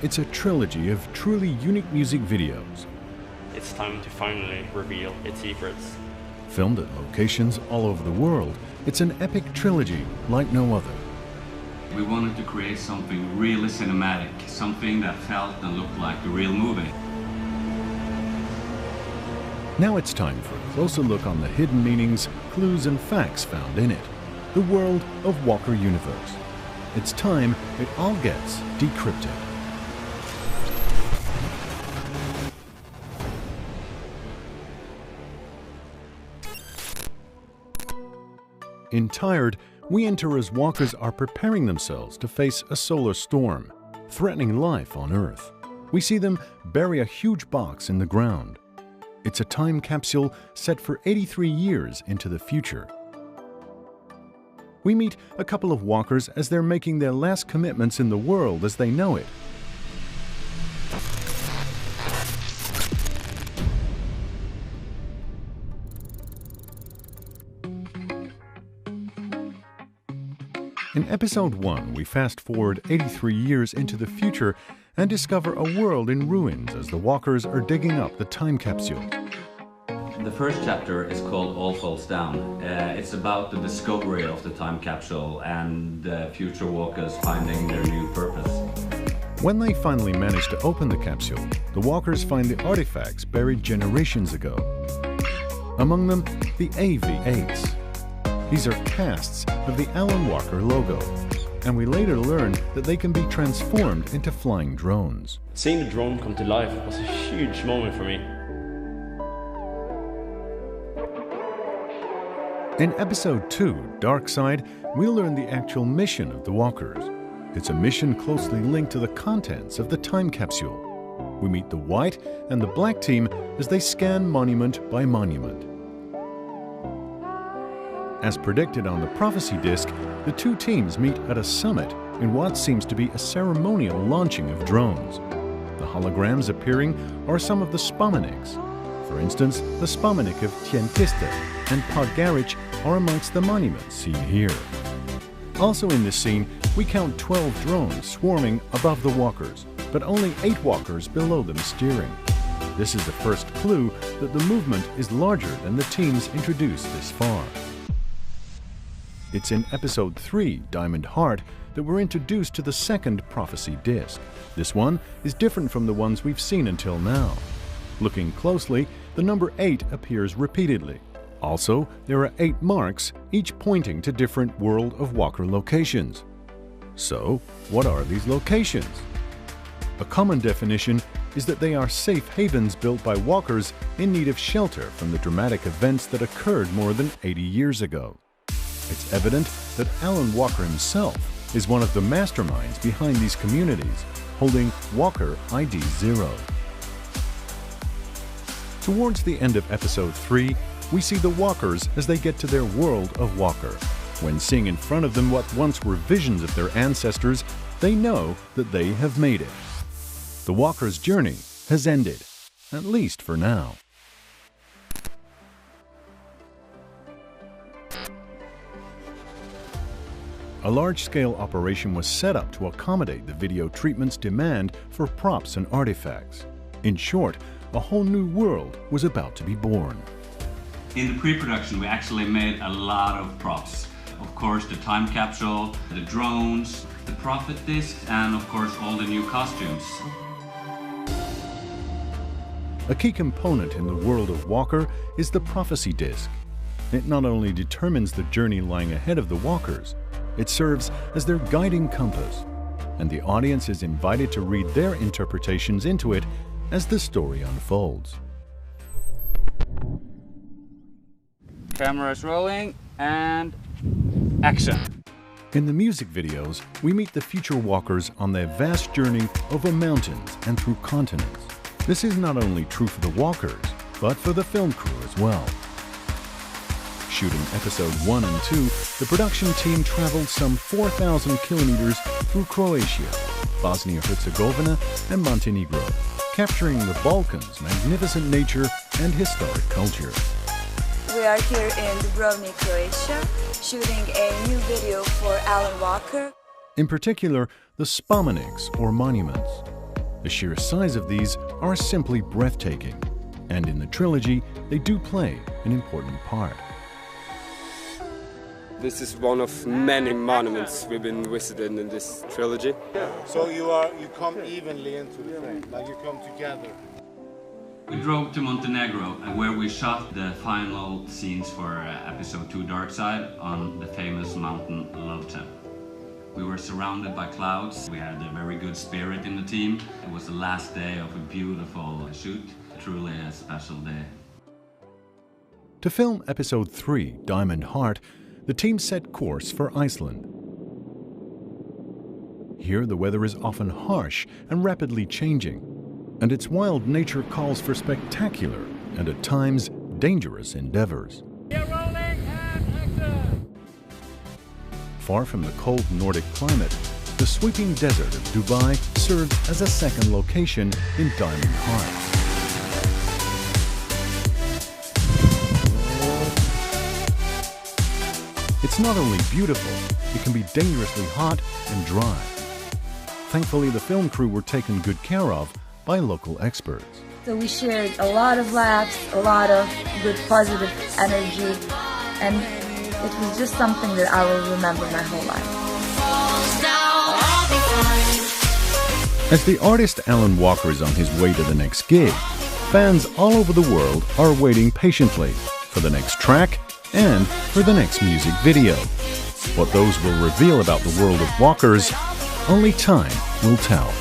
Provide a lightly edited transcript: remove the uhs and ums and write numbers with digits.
it's a trilogy of truly unique music videos. It's time to finally reveal its secrets. Filmed at locations all over the world, it's an epic trilogy like no other. We wanted to create something really cinematic, something that felt and looked like a real movie. Now it's time for a closer look on the hidden meanings, clues and facts found in it. The world of Walker Universe. It's time it all gets decrypted. In Tired, we enter as walkers are preparing themselves to face a solar storm, threatening life on Earth. We see them bury a huge box in the ground. It's a time capsule set for 83 years into the future. We meet a couple of walkers as they're making their last commitments in the world as they know it. In episode 1, we fast forward 83 years into the future and discover a world in ruins as the walkers are digging up the time capsule. The first chapter is called All Falls Down. It's about the discovery of the time capsule and future walkers finding their new purpose. When they finally manage to open the capsule, the walkers find the artifacts buried generations ago. Among them, the AV-8s. These are casts of the Alan Walker logo, and we later learn that they can be transformed into flying drones. Seeing the drone come to life was a huge moment for me. In episode 2, Dark Side, we'll learn the actual mission of the walkers. It's a mission closely linked to the contents of the time capsule. We meet the white and the black team as they scan monument by monument. As predicted on the prophecy disc, the two teams meet at a summit in what seems to be a ceremonial launching of drones. The holograms appearing are some of the Spomeniks. For instance, the Spomenik of Tientiste and Podgaric are amongst the monuments seen here. Also in this scene, we count 12 drones swarming above the walkers, but only 8 walkers below them steering. This is the first clue that the movement is larger than the teams introduced this far. It's in episode 3, Diamond Heart, that we're introduced to the second prophecy disc. This one is different from the ones we've seen until now. Looking closely, the number 8 appears repeatedly. Also, there are 8 marks, each pointing to different World of Walker locations. So, what are these locations? A common definition is that they are safe havens built by walkers in need of shelter from the dramatic events that occurred more than 80 years ago. It's evident that Alan Walker himself is one of the masterminds behind these communities, holding Walker ID 0. Towards the end of episode 3, we see the walkers as they get to their world of Walker. When seeing in front of them what once were visions of their ancestors, they know that they have made it. The walkers' journey has ended, at least for now. A large-scale operation was set up to accommodate the video treatment's demand for props and artifacts. In short, a whole new world was about to be born. In the pre-production, we actually made a lot of props. Of course, the time capsule, the drones, the prophet disc, and of course, all the new costumes. A key component in the world of Walker is the prophecy disc. It not only determines the journey lying ahead of the walkers, it serves as their guiding compass, and the audience is invited to read their interpretations into it as the story unfolds. Cameras rolling, and action! In the music videos, we meet the future walkers on their vast journey over mountains and through continents. This is not only true for the walkers, but for the film crew as well. Shooting episode 1 and 2, the production team traveled some 4,000 kilometers through Croatia, Bosnia-Herzegovina, and Montenegro, capturing the Balkans' magnificent nature and historic culture. We are here in Dubrovnik, Croatia, shooting a new video for Alan Walker. In particular, the Spomeniks, or monuments. The sheer size of these are simply breathtaking, and in the trilogy, they do play an important part. This is one of many monuments we've been visiting in this trilogy. So you come evenly into the frame, like you come together. We drove to Montenegro, where we shot the final scenes for episode 2 Dark Side on the famous mountain Lovten. We were surrounded by clouds. We had a very good spirit in the team. It was the last day of a beautiful shoot. Truly a special day. To film episode 3, Diamond Heart, the team set course for Iceland. Here the weather is often harsh and rapidly changing, and its wild nature calls for spectacular and at times dangerous endeavors. Far from the cold Nordic climate, the sweeping desert of Dubai served as a second location in Diamond Heart. It's not only beautiful, it can be dangerously hot and dry. Thankfully, the film crew were taken good care of by local experts. So we shared a lot of laughs, a lot of good positive energy, and it was just something that I will remember my whole life. As the artist Alan Walker is on his way to the next gig, fans all over the world are waiting patiently for the next track and for the next music video. What those will reveal about the world of walkers, only time will tell.